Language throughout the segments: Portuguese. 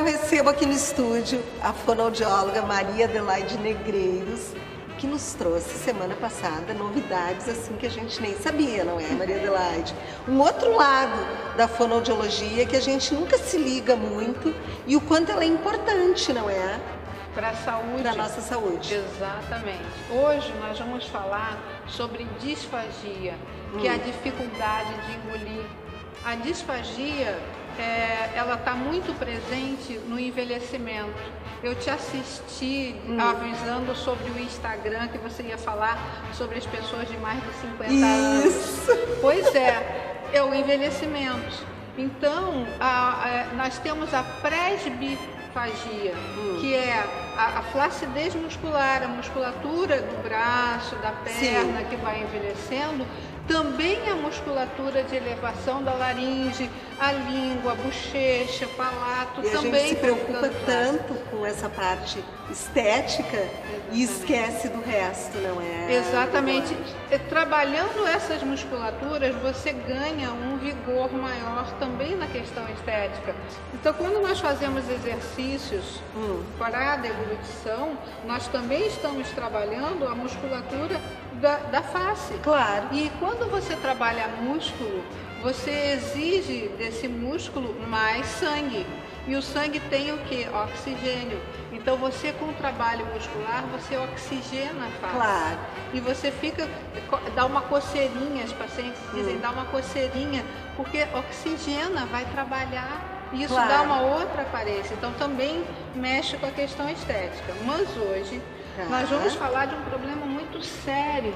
eu recebo aqui no estúdio a fonoaudióloga Maria Adelaide Negreiros, que nos trouxe semana passada novidades assim que a gente nem sabia, não é, Maria Adelaide? Um outro lado da fonoaudiologia que a gente nunca se liga muito e o quanto ela é importante, não é? Para a saúde. Para a nossa saúde. Exatamente. Hoje nós vamos falar sobre disfagia, que é a dificuldade de engolir. A disfagia, ela está muito presente no envelhecimento. Eu te assisti avisando sobre o Instagram, que você ia falar sobre as pessoas de mais de 50 anos. Isso! Pois é o envelhecimento. Então, nós temos a presbifagia, que é a flacidez muscular, a musculatura do braço, da perna, sim, que vai envelhecendo. Também a musculatura de elevação da laringe, a língua, a bochecha, palato, e também. A gente se preocupa tanto com essa parte estética. Exatamente. E esquece do resto, não é? Exatamente. Trabalhando essas musculaturas, você ganha um vigor maior também na questão estética. Então, quando nós fazemos exercícios para a deglutição, nós também estamos trabalhando a musculatura da face. Claro. E quando você trabalha músculo, você exige desse músculo mais sangue. E o sangue tem o que? Oxigênio. Então você, com o trabalho muscular, você oxigena a face. Claro. E você dá uma coceirinha, os pacientes dizem, dá uma coceirinha, porque oxigena, vai trabalhar. E isso, claro, dá uma outra aparência. Então também mexe com a questão estética. Mas hoje nós vamos falar de um problema muito sério,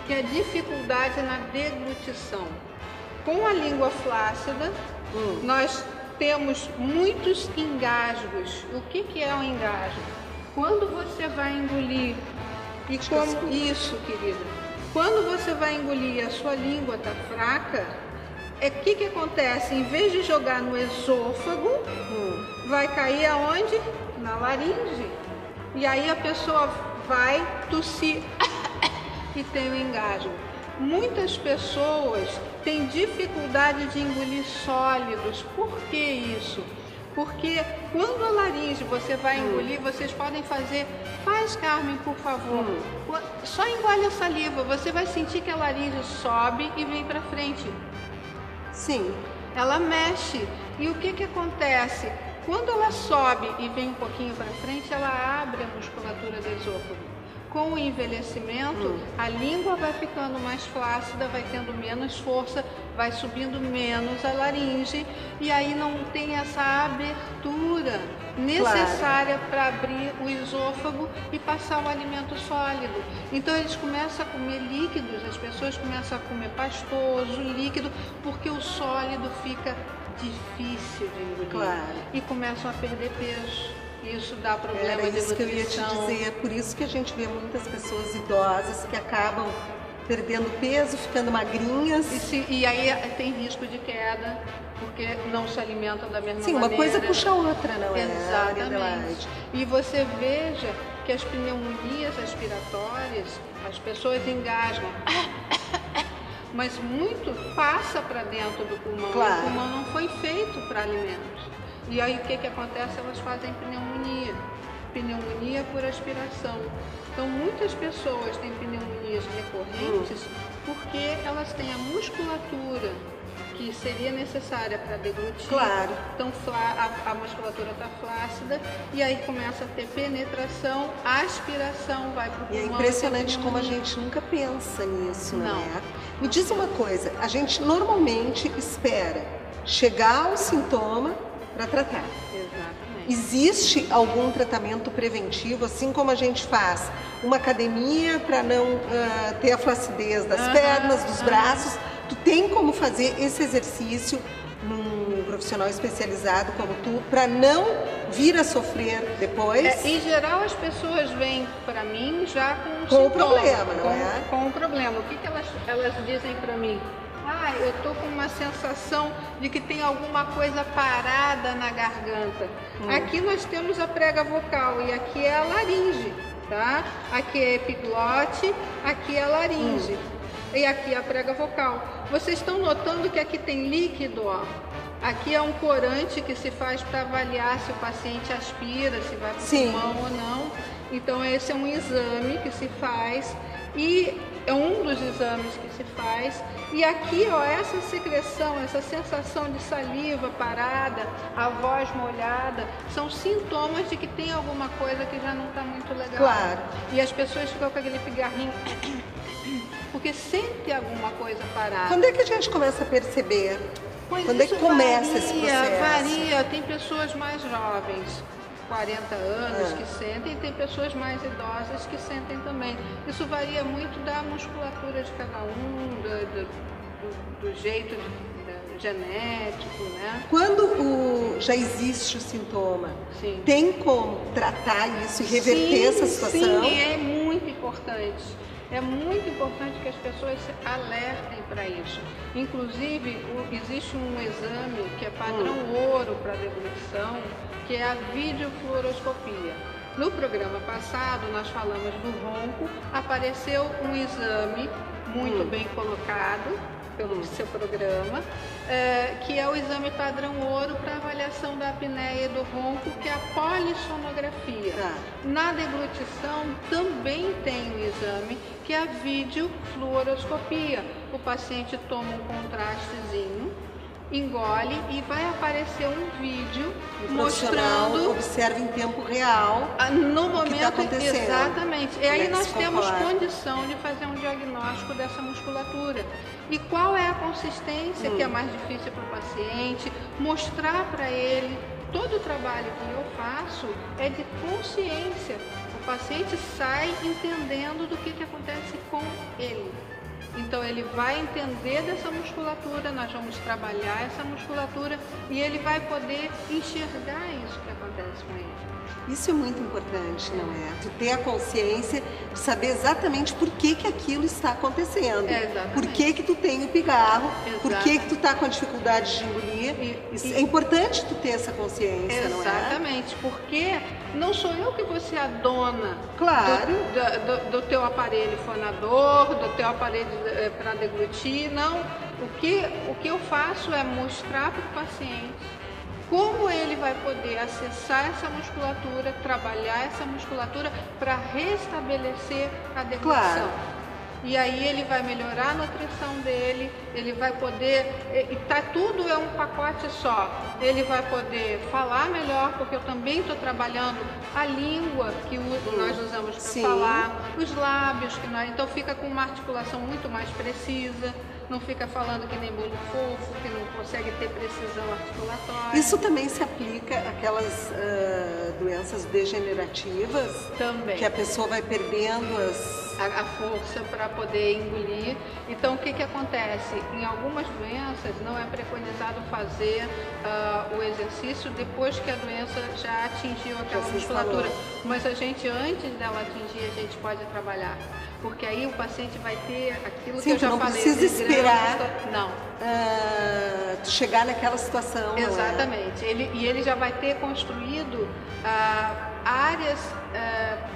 que é a dificuldade na deglutição. Com a língua flácida, nós temos muitos engasgos. O que é um engasgo? Quando você vai engolir, e como isso, querida, quando você vai engolir e a sua língua está fraca, o que acontece? Em vez de jogar no esôfago, vai cair aonde? Na laringe. E aí a pessoa vai tossir e tem o engasgo. Muitas pessoas têm dificuldade de engolir sólidos. Por que isso? Porque quando a laringe você vai engolir, vocês podem fazer... Faz, Carmen, por favor. Só engole a saliva, você vai sentir que a laringe sobe e vem para frente. Sim. Ela mexe. E o que acontece? Quando ela sobe e vem um pouquinho para frente, ela abre a musculatura do esôfago. Com o envelhecimento, a língua vai ficando mais flácida, vai tendo menos força, vai subindo menos a laringe e aí não tem essa abertura necessária, claro, para abrir o esôfago e passar o alimento sólido. Então eles começam a comer líquidos, as pessoas começam a comer pastoso, líquido, porque o sólido fica difícil de engolir, claro, e começam a perder peso. Isso dá problema de nutrição. Era isso que eu ia te dizer, é por isso que a gente vê muitas pessoas idosas que acabam perdendo peso, ficando magrinhas. E aí tem risco de queda, porque não se alimentam da mesma maneira. Sim, uma coisa puxa a outra, não é? Exatamente. E você veja que as pneumonias respiratórias, as pessoas engasgam, mas muito passa para dentro do pulmão. Claro. O pulmão não foi feito para alimentos. E aí o que acontece? Elas fazem pneumonia. Pneumonia por aspiração. Então muitas pessoas têm pneumonias recorrentes porque elas têm a musculatura que seria necessária para deglutir. Claro. Então a musculatura está flácida e aí começa a ter penetração, aspiração, vai para o pulmão. E é impressionante como a gente nunca pensa nisso, não é? Me diz uma coisa, a gente normalmente espera chegar ao sintoma para tratar. Exatamente. Existe algum tratamento preventivo, assim como a gente faz uma academia para não ter a flacidez das pernas, dos braços? Tu tem como fazer esse exercício num profissional especializado como tu, para não vir a sofrer depois? Em geral, as pessoas vêm para mim já com o problema, não é? Com o problema. O que elas dizem para mim? Eu tô com uma sensação de que tem alguma coisa parada na garganta. Aqui nós temos a prega vocal e aqui é a laringe, tá? Aqui é epiglote, aqui é a laringe e aqui é a prega vocal. Vocês estão notando que aqui tem líquido, ó? Aqui é um corante que se faz para avaliar se o paciente aspira, se vai para o pulmão ou não. Então esse é um exame que se faz e é um dos exames que se faz. E aqui, ó, essa secreção, essa sensação de saliva parada, a voz molhada, são sintomas de que tem alguma coisa que já não está muito legal. Claro. E as pessoas ficam com aquele pigarrinho porque sente alguma coisa parada. Quando é que a gente começa a perceber? Pois quando é que começa esse processo? Varia. Tem pessoas mais jovens, 40 anos, que sentem, e tem pessoas mais idosas que sentem também. Isso varia muito da musculatura de cada um, do jeito genético, né? Quando já existe o sintoma, tem como tratar isso e reverter essa situação? Sim, é muito importante. É muito importante que as pessoas se alertem para isso. Inclusive, existe um exame que é padrão ouro para deglutição, que é a videofluoroscopia. No programa passado, nós falamos do ronco, apareceu um exame muito bem colocado pelo seu programa, que é o exame padrão ouro para avaliação da apneia e do ronco, que é a polissonografia. Na deglutição também tem um exame, que é a videofluoroscopia. O paciente toma um contrastezinho, engole e vai aparecer um vídeo mostrando, observa em tempo real no momento o que está acontecendo. Exatamente. E aí nós temos condição de fazer um diagnóstico dessa musculatura. E qual é a consistência que é mais difícil para o paciente, mostrar para ele. Todo o trabalho que eu faço é de consciência. O paciente sai entendendo do que acontece com ele. Então ele vai entender dessa musculatura, nós vamos trabalhar essa musculatura e ele vai poder enxergar isso que acontece com ele. Isso é muito importante, não é? Tu ter a consciência de saber exatamente por que aquilo está acontecendo. Por que tu tem o pigarro, por que tu está com a dificuldade de engolir. É importante tu ter essa consciência, não é? Exatamente, porque não sou eu que vou ser a dona do teu aparelho fonador, do teu aparelho para deglutir, não. O que eu faço é mostrar para o paciente como ele vai poder acessar essa musculatura, trabalhar essa musculatura para restabelecer a deglutição. E aí ele vai melhorar a nutrição dele, ele vai poder, tudo é um pacote só. Ele vai poder falar melhor, porque eu também estou trabalhando a língua que nós usamos para falar, os lábios, então fica com uma articulação muito mais precisa. Não fica falando que nem bolo fofo, que não consegue ter precisão articulatória. Isso também se aplica àquelas doenças degenerativas? Também. Que a pessoa vai perdendo a força para poder engolir. Então, o que acontece? Em algumas doenças, não é preconizado fazer o exercício depois que a doença já atingiu aquela musculatura. Mas a gente, antes dela atingir, a gente pode trabalhar. Porque aí o paciente vai ter aquilo que eu já falei. Não precisa esperar não. chegar naquela situação. Exatamente. Ele já vai ter construído áreas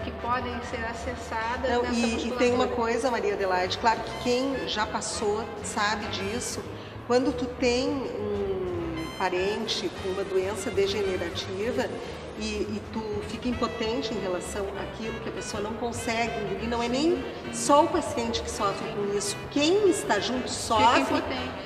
que podem ser acessadas nessa musculatura. E tem uma coisa, Maria Adelaide, claro que quem já passou sabe disso. Quando tu tem um parente com uma doença degenerativa e tu fica impotente em relação àquilo que a pessoa não consegue engolir, não é nem só o paciente que sofre com isso, quem está junto sofre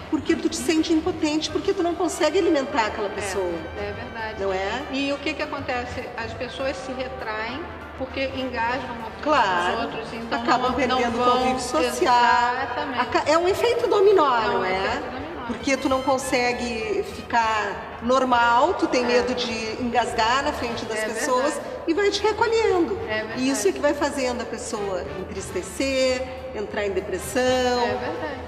porque tu te sente impotente, porque tu não consegue alimentar aquela pessoa. É verdade. Não é? E o que acontece? As pessoas se retraem porque engajam com os outros, então acabam perdendo o convívio social. Exatamente. É um efeito dominó, não é? Porque tu não consegue ficar normal, tu tem medo de engasgar na frente das pessoas e vai te recolhendo. E isso é que vai fazendo a pessoa entristecer, entrar em depressão,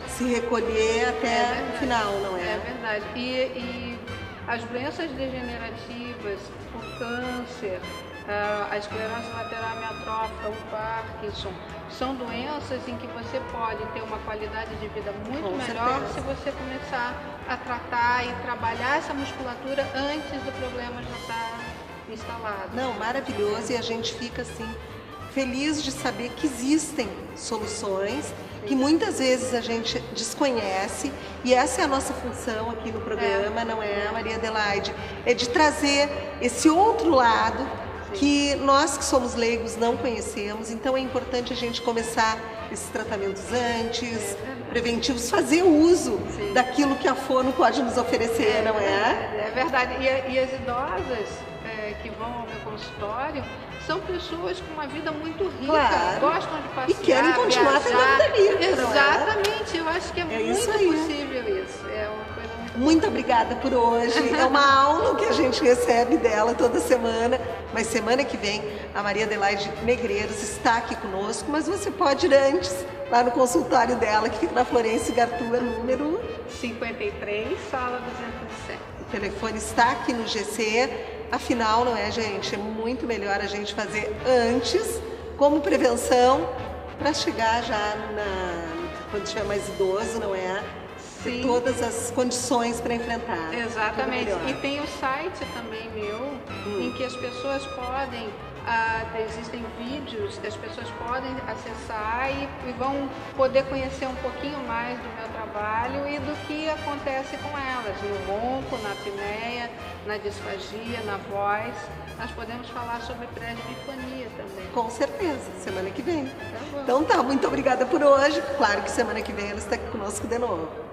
se recolher até o final, não é? É verdade. E as doenças degenerativas, o câncer, a esclerose lateral amiotrófica, o Parkinson, são doenças em que você pode ter uma qualidade de vida muito melhor se você começar a tratar e trabalhar essa musculatura antes do problema já estar instalado. Não, maravilhoso, e a gente fica assim feliz de saber que existem soluções que muitas vezes a gente desconhece, e essa é a nossa função aqui no programa, não é, Maria Adelaide? É de trazer esse outro lado que nós que somos leigos não conhecemos, então é importante a gente começar esses tratamentos antes, preventivos, fazer uso daquilo que a fono pode nos oferecer, não é? É verdade, e as idosas que vão ao meu consultório são pessoas com uma vida muito rica, gostam de passear, e querem continuar tendo a vida rica. Exatamente, eu acho que é muito possível isso. É uma coisa muito obrigada por hoje. É uma aula que a gente recebe dela toda semana, mas semana que vem a Maria Adelaide Negreiros está aqui conosco, mas você pode ir antes, lá no consultório dela, que fica na Florêncio Gartua, número 53, sala 207. O telefone está aqui no GC. Afinal, não é, gente? É muito melhor a gente fazer antes, como prevenção, para chegar já quando estiver mais idoso, não é? Ter todas as condições para enfrentar. Exatamente. E tem o site também meu, em que as pessoas podem, existem vídeos que as pessoas podem acessar e vão poder conhecer um pouquinho mais do meu trabalho e do que acontece com elas, no ronco, na apneia, na disfagia, na voz. Nós podemos falar sobre presbifonia também. Com certeza, semana que vem. Então tá, muito obrigada por hoje. Claro que semana que vem ela está aqui conosco de novo.